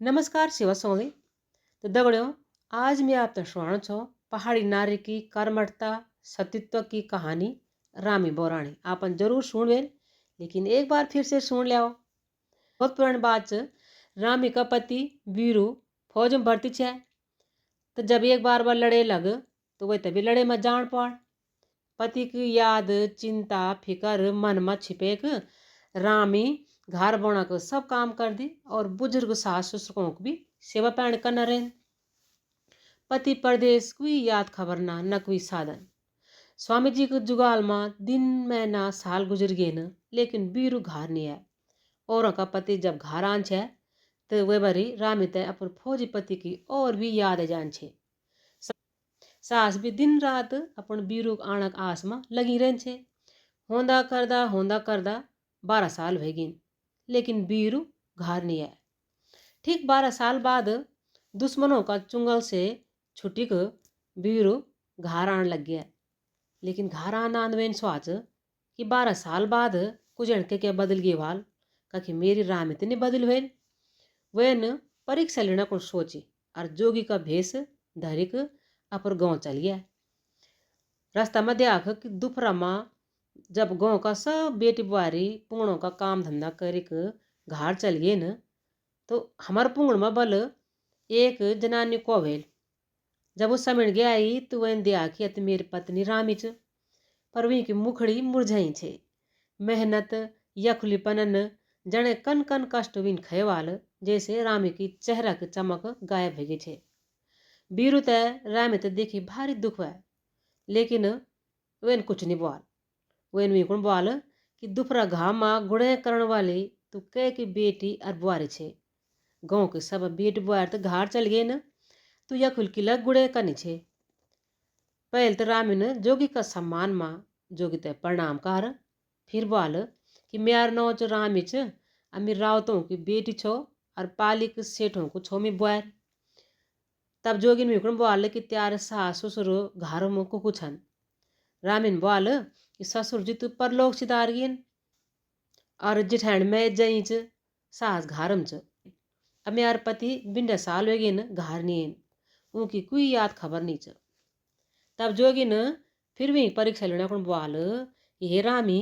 नमस्कार शिवा सोली। तो दगड़ियों, आज मैं आपते सुनाना छो पहाड़ी नारी की कर्मठता सतीत्व की कहानी रामी बोरानी। आपन जरूर सुनवेल, लेकिन एक बार फिर से सुन लिया। बहुत पुरानी बात छ। रामी का पति वीरू फौज में भर्ती छे। तो जब एक बार वह लड़े लग तो वह तभी लड़े में जान पड़। पति की याद चिंता फिकर मन में छिपे क रामी घर बना को सब काम कर दी और बुजुर्ग सास ससुरों को भी सेवा पानी करना रहे। पति परदेश कोई याद खबर ना न कोई साधन। स्वामी जी को जुगाल में दिन महीना साल गुजर गए न, लेकिन बीरू घर नहीं आए। औरों का पति जब घर आन छे तो वे बरी रामी ते अपन फौजी पति की और भी याद जान छे। सास भी दिन रात अपन बीरू आणक आस में लगी रहन छे। होंदा करदा 12 साल भई गिन, लेकिन बीरू घर नहीं आए। ठीक 12 साल बाद दुश्मनों का चुंगल से छुट्टी को बीरू घर आने लग गया। लेकिन घर आना वेन सोच कि 12 साल बाद कुछ के क्या बदल गई वाल कखी मेरी राम इतनी बदल वेन। वेन परीक्षा लेना को सोची और जोगी का भेष धरिक अपर गांव चल गया। रास्ता में देख कि दोपहर में जब गांव का सब बेटी बुआरी पुंगड़ों का काम धंधा करिक घर चल गए न, तो हमार पुंगड़ में बल एक जनानी को भेल। जब वो समझ गया आई तो वह दिया कि अत मेरी पत्नी रामी च, पर वही की मुखड़ी मुरझाई छे। मेहनत यखुलीपनन जने कन कन कष्ट विन खेवाल जैसे रामी की चेहरा की चमक गायब हो गई छे। बीरू ते रामी ते देखी भारी दुख है, लेकिन वेन कुछ नहीं बोल। वेन भी कौन बोल कि दुपहरा घाम गुड़े करण वाली तू कह की बेटी और बुआरी छे। गाँव के सब बेटी बुआर तो घर चल गए न, तू यखुल किला गुड़े करनी छे। पहले तो रामी ने जोगी का सम्मान मां जोगी ते प्रणाम कर, फिर बोल कि मेरा नाम च रामी च, अमी रावतों की बेटी छो और पालिक सेठों को छो मी बुआर। तब जोगिन भी कौन बोल कि त्यार सास ससुर घर में कुछ छन। रामीन बोल कि ससुर जी तू परलोक सिधार गिन और जिठान में जई च सास घरम च। अब मेरे पति बिंडा साल हो गए न घर नहीं, उनकी कोई याद खबर नहीं च। तब जोगी न फिर भी परीक्षा लेना कौन बोल हे रामी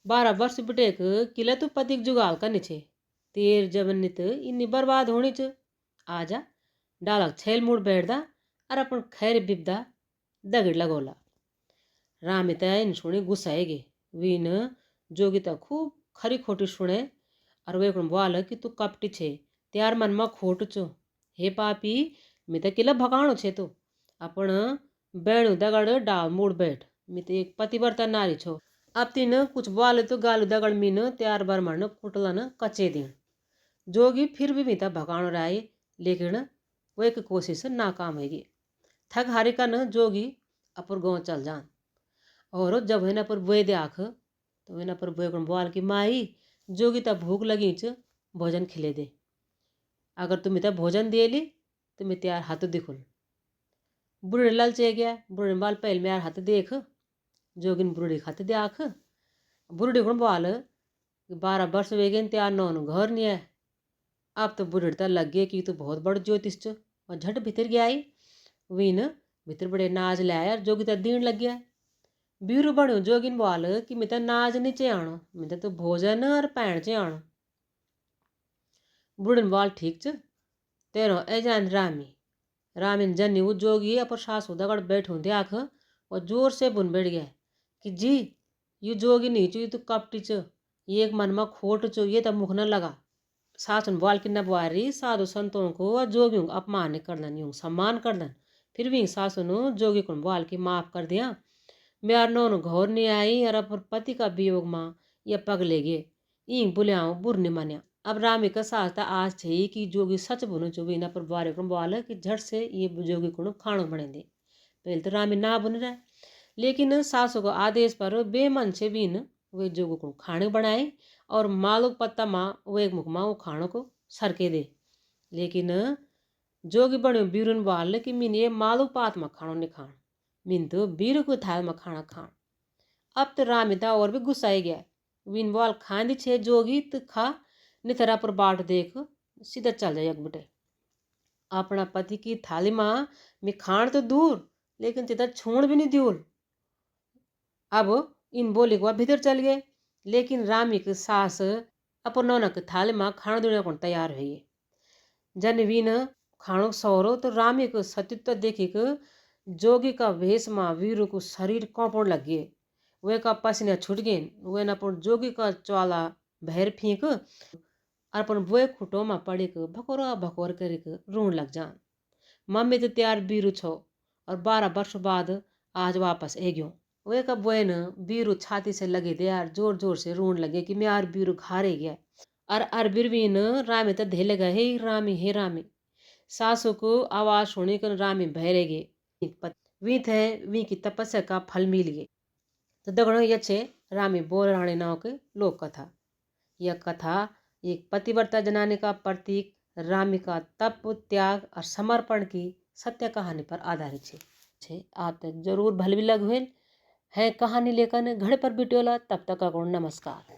12 वर्ष बिटेक किला तू पति जुगाल करने छे, तेर जवनित इन्नी बर्बाद होनी च। आजा डालक छेल मुड़ बैठ दा और अपन खैर बिपदा दगड़ लगोला। रामी तय सुनी गुस्साए गे। वी न जोगी त खूब खरी खोटी सुने और वे बोल कि तू कपटी छे, त्यार मन में खोट चो। हे पापी, मैं तो किला भगाणो छे तू अपन बैणु दगड़ डाल मुड़ बैठ। मैं तो एक पतिव्रता नारी छो। अब तीन कुछ बोले तो गालू दगड़ मीन त्यार बरमण कुटलन कचे दिन। जोगी फिर भी मैं भगाणो राय, लेकिन वे की कोशिश नाकाम होगी। थक हारी का न जोगी अपर गाँव चल जान। और जब है पर बुए दे आख तो है पर बुए बोल की माई जोगी तब भूख लगी च, भोजन खिले दे। अगर तुम्हें तब भोजन दे ली तो मैं त्यार हाथ दिखुल। बुढ़े ललचे गया। बुढ़े बाल पहले मेरा हाथ देख। जोगिन बुढ़ी हाथ दे आख। बुढ़ी को बोल 12 वर्ष वे गए त्यार नौन घर नहीं है। अब तो बुढ़े तो लग गए कि तू बहुत बड़ ज्योतिष च, और झट भीतर गया आई। वीन भीतर बड़े नाज लाया और जोगी तो दीन लग गया। बीरू बणो जोगिन बोल कि मैं तो नाज नीचे आनो, मैं तो भोजन और पैण चे आनो। बुढ़न बोल ठीक च, तेरो एजान रामी। रामीन जन्नी वो जोगी अपर सासू दगड़ बैठूं देख और जोर से बुन बैठ गया कि जी यू जोगी नहीं चो, ये तो कपटी च, ये एक मन में खोट चो, ये तो मुख न लगा। सासुन बोल कि न बुआरी साधु संतों को और जोगियों को अपमान नहीं कर दन, यूं सम्मान कर दन। फिर भी सासुन जोगी को बोल कि माफ कर दिया, मेरा नौन घोर नहीं आई और अपन पति का वियोग मां ये पगले गे ई बुलाओ बुर नहीं मान्या। अब रामी का सास आज छे कि जोगी सच बुनो चो बिना पर बारे को बोल कि झट से ये जोगी को खाणो बने दे। पहले तो रामी ना बुन रहा, लेकिन सासू को आदेश पर बेमन से बिन वे जोगी को खाने बनाए और मालूक पत्ता माँ वे मुख माँ वो खाणों को सरके दे। लेकिन जोगी बने बीरुन बोल कि मीन ये मालूक पात में खाणो नहीं खाण, मीन तो बीरू को थाल में खाना खाण। अब तो रामिता और भी गुस्साई गया। विन बोल खांदी छे जोगी तो खा, निथरा पर बाट देख सीधा चल जाए एक बटे। अपना पति की थाली माँ में खाण तो दूर लेकिन तिधर छूण भी नहीं दियोल। अब इन बोली को भीतर चल गए, लेकिन रामी की सास अपन नौना के थाली माँ खाण देने को तैयार हुई। जन वीन खाणो सौरो तो रामी को सतीत्व देखी के जोगी का वेश माँ वीरू को शरीर कांपण लग गए। वे का पसीना छूट गए। वे न अपन जोगी का ज्वाला भैर फेंक और अपन बुए खुटो में पड़ी के भकोरा भकोर करी के रोन लग जान। मम्मी तो तैयार बीरू छो और 12 वर्ष बाद आज वापस ए गयो। वे का बुए न बीरू छाती से लगे दे यार जोर जोर से रोन लगे कि मैं यार बीरू घारे गया। और बिरवीन रामी तो धे लगा हे रामी सासू को आवाज सुनी कर रामी भैरे गे वी थे वी की तपस्या का फल मिल गए। तो दगड़ों ये छे रामी बोराणी नाव की लोक कथा। यह कथा एक पतिव्रता जनाने का प्रतीक रामी का तप त्याग और समर्पण की सत्य कहानी पर आधारित छे। आप तक जरूर भल भी लग हुए है कहानी लेकर घड़े पर बिटोला। तब तक नमस्कार।